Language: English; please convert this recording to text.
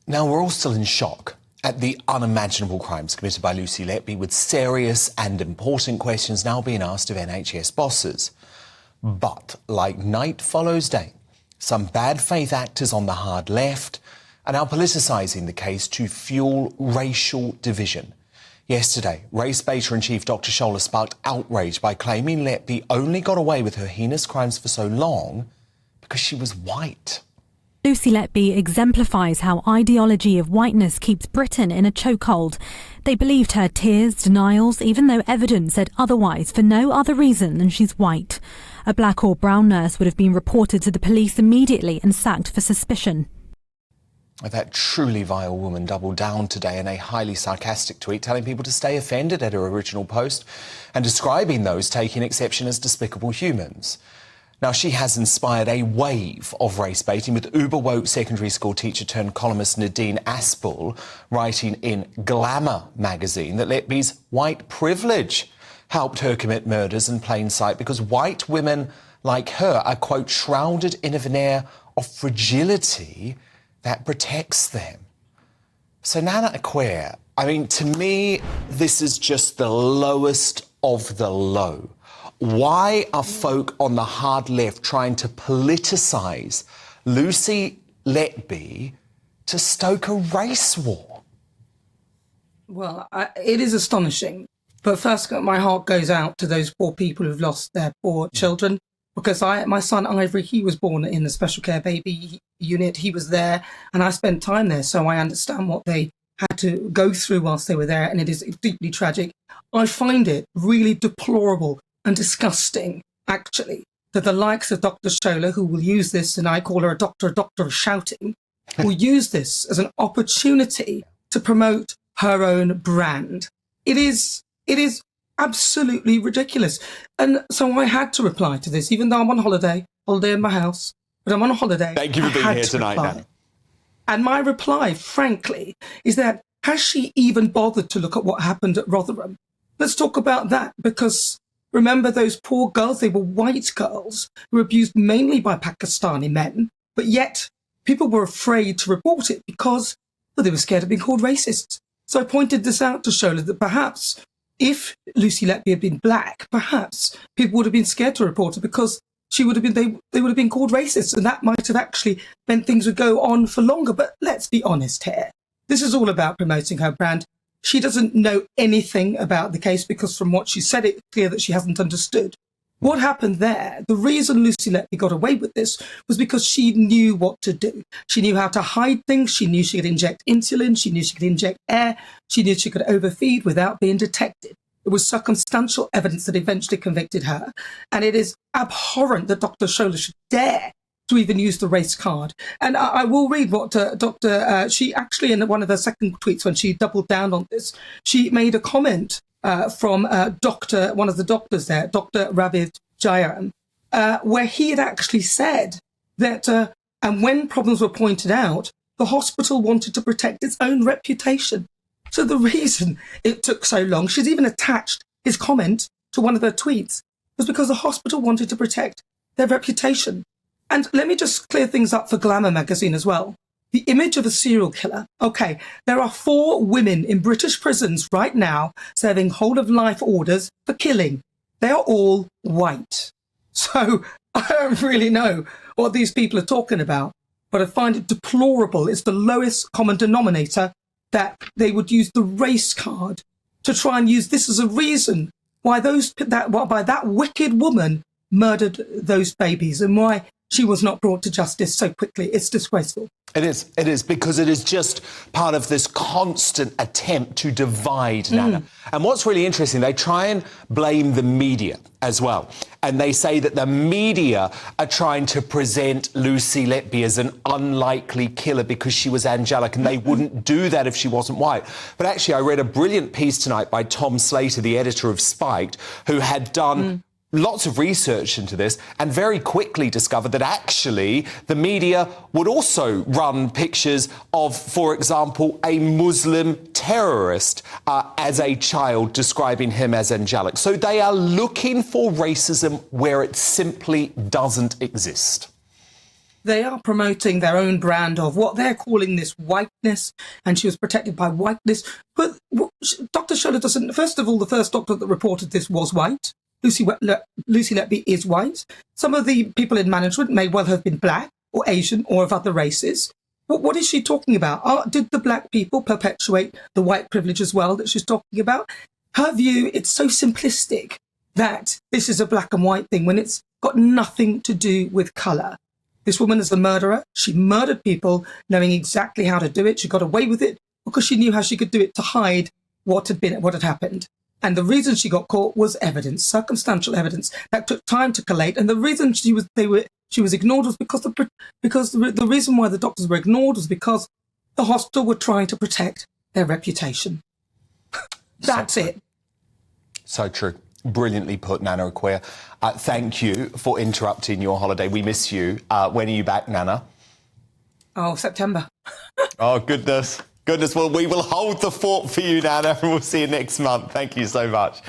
Now, we're all still in shock at the unimaginable crimes committed by Lucy Letby, with serious and important questions now being asked of NHS bosses. But, like night follows day, some bad faith actors on the hard left are now politicising the case to fuel racial division. Yesterday, race baiter-in-chief Dr. Shola sparked outrage by claiming Letby only got away with her heinous crimes for so long because she was white. Lucy Letby exemplifies how ideology of whiteness keeps Britain in a chokehold. They believed her tears, denials, even though evidence said otherwise, for no other reason than she's white. A black or brown nurse would have been reported to the police immediately and sacked for suspicion. That truly vile woman doubled down today in a highly sarcastic tweet, telling people to stay offended at her original post and describing those taking exception as despicable humans. Now, she has inspired a wave of race baiting, with uber-woke secondary school teacher turned columnist Nadine Aspel writing in Glamour magazine that Letby's white privilege helped her commit murders in plain sight because white women like her are, quote, shrouded in a veneer of fragility that protects them. So Nana Akua, I mean, to me, this is just the lowest of the low. Why are folk on the hard left trying to politicise Lucy Letby to stoke a race war? Well, it is astonishing. But first, my heart goes out to those poor people who've lost their poor children. Because my son Ivory, he was born in the special care baby unit. He was there, and I spent time there, so I understand what they had to go through whilst they were there, and it is deeply tragic. I find it really deplorable and disgusting, actually, that the likes of Dr. Shola, who will use this, and I call her a doctor of shouting, will use this as an opportunity to promote her own brand. It is absolutely ridiculous. And so I had to reply to this, even though I'm on holiday in my house, but I'm on a holiday. Thank you for being here tonight, Nana. And my reply, frankly, is that has she even bothered to look at what happened at Rotherham? Let's talk about that, because remember those poor girls, they were white girls who were abused mainly by Pakistani men, but yet people were afraid to report it because they were scared of being called racists. So I pointed this out to Shola that perhaps if Lucy Letby had been black, perhaps people would have been scared to report it because they would have been called racist, and that might have actually meant things would go on for longer. But let's be honest here. This is all about promoting her brand. She doesn't know anything about the case because from what she said, it's clear that she hasn't understood. What happened there, the reason Lucy Letby got away with this was because she knew what to do. She knew how to hide things. She knew she could inject insulin. She knew she could inject air. She knew she could overfeed without being detected. It was circumstantial evidence that eventually convicted her. And it is abhorrent that Dr. Shola should dare to even use the race card. And I will read what she actually, in one of her second tweets, when she doubled down on this, she made a comment from one of the doctors there, Dr. Ravid Jayaram, where he had actually said that, and when problems were pointed out, the hospital wanted to protect its own reputation. So the reason it took so long, she's even attached his comment to one of her tweets, was because the hospital wanted to protect their reputation. And let me just clear things up for Glamour magazine as well. The image of a serial killer. Okay, there are 4 women in British prisons right now serving whole-of-life orders for killing. They are all white. So I don't really know what these people are talking about, but I find it deplorable. It's the lowest common denominator that they would use the race card to try and use this as a reason why that wicked woman murdered those babies and why she was not brought to justice so quickly. It's disgraceful. It is, because it is just part of this constant attempt to divide, Nana. And what's really interesting, they try and blame the media as well. And they say that the media are trying to present Lucy Letby as an unlikely killer because she was angelic, and they wouldn't do that if she wasn't white. But actually, I read a brilliant piece tonight by Tom Slater, the editor of Spiked, who had done lots of research into this and very quickly discovered that actually the media would also run pictures of, for example, a Muslim terrorist as a child, describing him as angelic. So they are looking for racism where it simply doesn't exist. They are promoting their own brand of what they're calling this whiteness, and she was protected by whiteness. But Dr. Scholler doesn't. First of all, the first doctor that reported this was white. Lucy Letby is white. Some of the people in management may well have been black or Asian or of other races. But what is she talking about? Did the black people perpetuate the white privilege as well that she's talking about? Her view, it's so simplistic that this is a black and white thing when it's got nothing to do with colour. This woman is a murderer. She murdered people knowing exactly how to do it. She got away with it because she knew how she could do it to hide what had happened. And the reason she got caught was evidence, circumstantial evidence that took time to collate. And the reason she was ignored was because the reason why the doctors were ignored was because the hospital were trying to protect their reputation. That's it. So true. Brilliantly put, Nana Akua. Thank you for interrupting your holiday. We miss you. When are you back, Nana? Oh, September. Oh, goodness. Well, we will hold the fort for you, Nana, and we'll see you next month. Thank you so much.